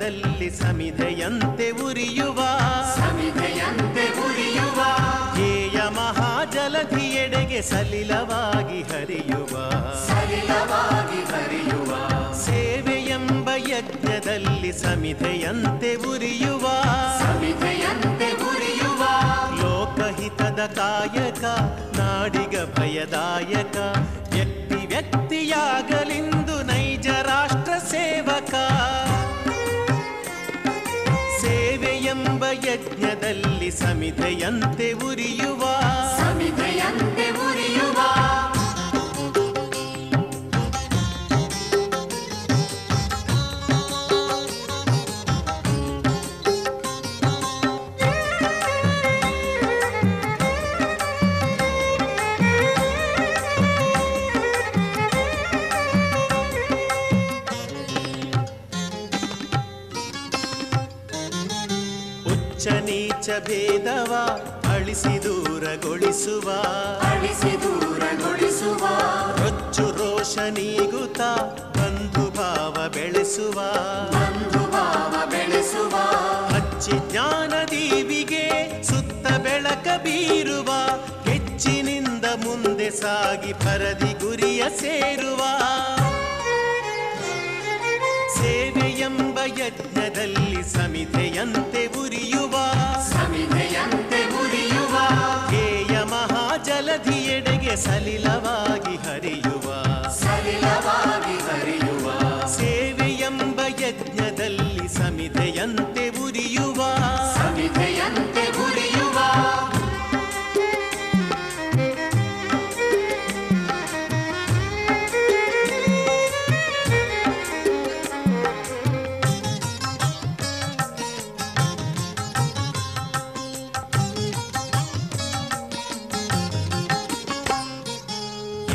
ಯಜ್ಞದಲ್ಲಿ ಸಮಿಧೆಯಂತೆ ಉರಿಯುವ ಧ್ಯೇಯ ಮಹಾಜಲಧಿಯೆಡೆಗೆ ಸಲಿಲವಾಗಿ ಹರಿಯುವ ಸೇವೆಯೆಂಬ ಯಜ್ಞದಲ್ಲಿ ಸಮಿಧೆಯಂತೆ ಉರಿಯುವ ಲೋಕಹಿತದ ಕಾಯಕ ನಾಡಿಗ ಭಯದಾಯಕ ವ್ಯಕ್ತಿ ವ್ಯಕ್ತಿಯಾಗಲಿಂದು ನೈಜ ರಾಷ್ಟ್ರ ಸೇವಕ ಸೇವೆಯೆಂಬ ಯಜ್ಞದಲ್ಲಿ ಸಮಿಧೆಯಂತೆ ಉರಿಯುವ ನೀಚ ಭೇದವ ಅಳಿಸಿ ದೂರಗೊಳಿಸುವ ರೊಚ್ಚು ರೋಷ ನೀಗುತ್ತ ಬಂಧು ಭಾವ ಬೆಳೆಸುವ ಹಚ್ಚಿ ಜ್ಞಾನ ದೀವಿಗೆ ಸುತ್ತ ಬೆಳಕ ಬೀರುವ ಹೆಚ್ಚಿನಿಂದ ಮುಂದೆ ಸಾಗಿ ಪರದಿ ಗುರಿಯ ಸೇರುವ ಸೇವೆಯೆಂಬ ಯಜ್ಞದಲ್ಲಿ ಸಮಿಧೆಯಂತೆ ಉರಿಯುವ ಧ್ಯೇಯ ಮಹಾಜಲಧಿಯೆಡೆಗೆ ಸಲಿಲವಾಗಿ ಹರಿಯುವ ಸೇವೆಯೆಂಬ ಯಜ್ಞದಲ್ಲಿ ಸಮಿಧೆಯಂತೆ ಉರಿಯುವ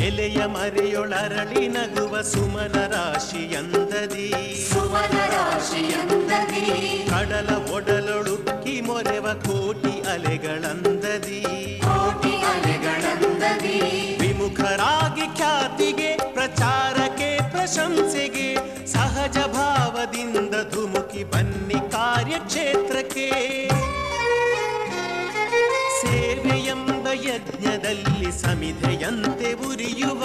ಎಲೆಯ ಮರೆಯೊಳರಳಿ ನಗುವ ಸುಮನ ರಾಶಿಯಂದದಿ ಕಡಲ ಒಡಲೊಳುಕ್ಕಿ ಮೊರೆವ ಕೋಟಿ ಅಲೆಗಳಂದದಿ ವಿಮುಖರಾಗಿ ಖ್ಯಾತಿಗೆ ಪ್ರಚಾರಕ್ಕೆ ಪ್ರಶಂಸೆಗೆ ಸಹಜ ಭಾವದಿಂದ ಧುಮುಕಿ ಬನ್ನಿ ಕಾರ್ಯಕ್ಷೇತ್ರಕ್ಕೆ ಸೇವೆಯೆಂಬ ಯಜ್ಞದಲ್ಲಿ ಸಮಿಧೆಯಂತೆ ಉರಿಯುವ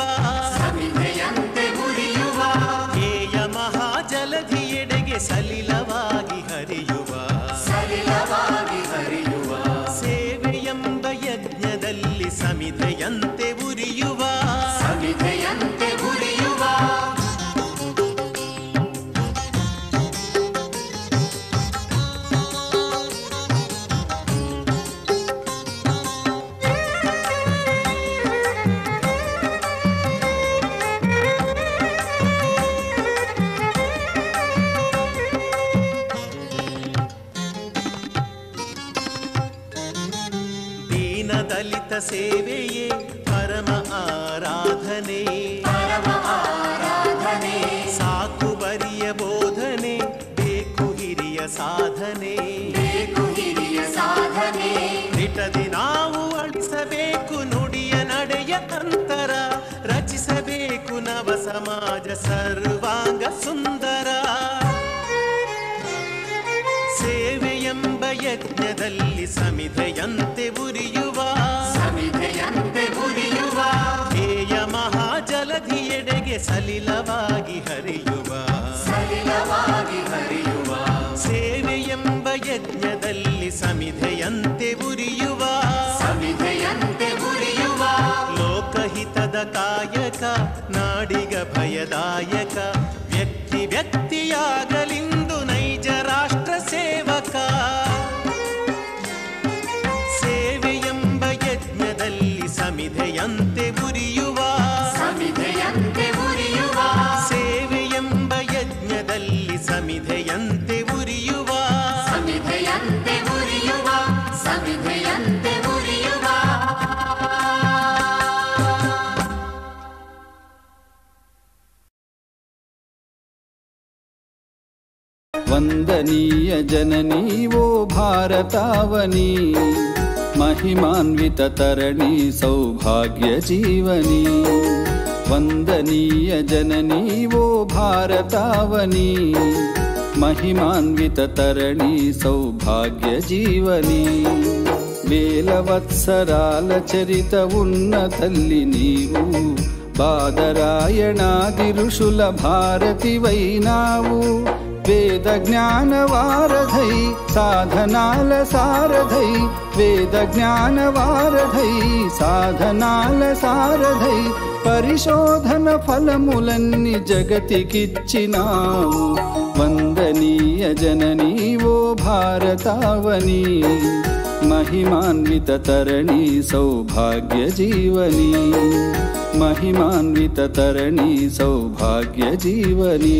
ಧ್ಯೇಯ ಮಹಾಜಲಧಿಯೆಡೆಗೆ ಸಲಿಲವಾಗಿ ಹರಿಯುವ ಸೇವೆಯೆಂಬ ಯಜ್ಞದಲ್ಲಿ ಸಮಿಧೆಯಂತೆ ಉರಿಯುವ ದಲಿತ ಸೇವೆಯೇ ಪರಮ ಆರಾಧನೆ ಸಾಕು ಬರಿಯ ಬೋಧನೆ ಬೇಕು ಹಿರಿಯ ಸಾಧನೆ ನಿಟದಿ ನಾವು ಅಳಿಸಬೇಕು ನುಡಿಯ ನಡೆಯ ಅಂತರ ರಚಿಸಬೇಕು ನವ ಸಮಾಜ ಸರ್ವಾಂಗ ಸುಂದರ ಸೇವೆಯೆಂಬ ಯಜ್ಞದಲ್ಲಿ ಸಮಿಧೆಯಂತೆ ಉರಿಯುವ ಧ್ಯೇಯ ಮಹಾಜಲಧಿಯೆಡೆಗೆ ಸಲಿಲವಾಗಿ ಹರಿಯುವ ಸೇವೆಯೆಂಬ ಯಜ್ಞದಲ್ಲಿ ಸಮಿಧೆಯಂತೆ ಉರಿಯುವ ಲೋಕಹಿತದ ಕಾಯಕ ನಾಡಿಗ ಭಯದಾಯಕ ವ್ಯಕ್ತಿ ವ್ಯಕ್ತಿಯಾಗಲಿಂದು ನೈಜ ರಾಷ್ಟ್ರ ಸೇವಕ ಸೇವೆಯೆಂಬ ಯಜ್ಞದಲ್ಲಿ ಸಮಿಧೆಯಂತೆ ಉರಿಯುವ ಸೇವೆಯೆಂಬ ಯಜ್ಞದಲ್ಲಿ ಸಮಿಧೆಯಂತೆ ಉರಿಯುವ ವಂದನೀಯ ಜನನೀವೋ ಭಾರತಾವನಿ महिमान्वित तरणि सौभाग्य जीवनी ವಂದನೀಯ ಜನನೀ ವೋ ಭಾರತಾವನಿ महिमान्वित तरणि सौभाग्य जीवनी వేల వత్సరాల చరిత ఉన్న తల్లి నీవు బాదరాయణాది ఋషుల భారతివైనావు వేద జ్ఞాన వారధై సాధనాల సారథై వేద జ్ఞాన వారధై సాధనాల సారథై పరిశోధన ఫలములన్నీ జగతికిచ్చినావు వందనీయ జననీ ఓ భారతావని महिमान्वित तरणि सौभाग्य जीवनी महिमान्वित तरणि सौभाग्य जीवनी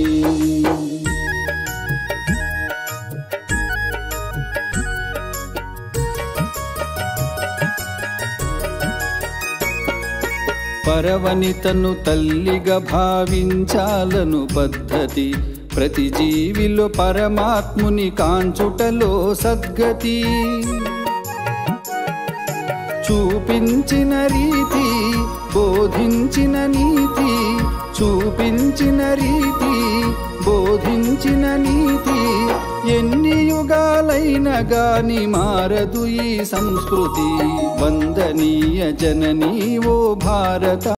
పరవనితను తల్లిగా భావించాలను పద్ధతి ప్రతి జీవిలో పరమాత్ముని కాంచుటలో సద్గతి చూపించిన రీతి బోధించిన నీతి చూపించిన రీతి బోధించిన నీతి ఎన్ని యుగాలైన గాని మారదు ఈ సంస్కృతి వందనీయ జననీ ఓ భారత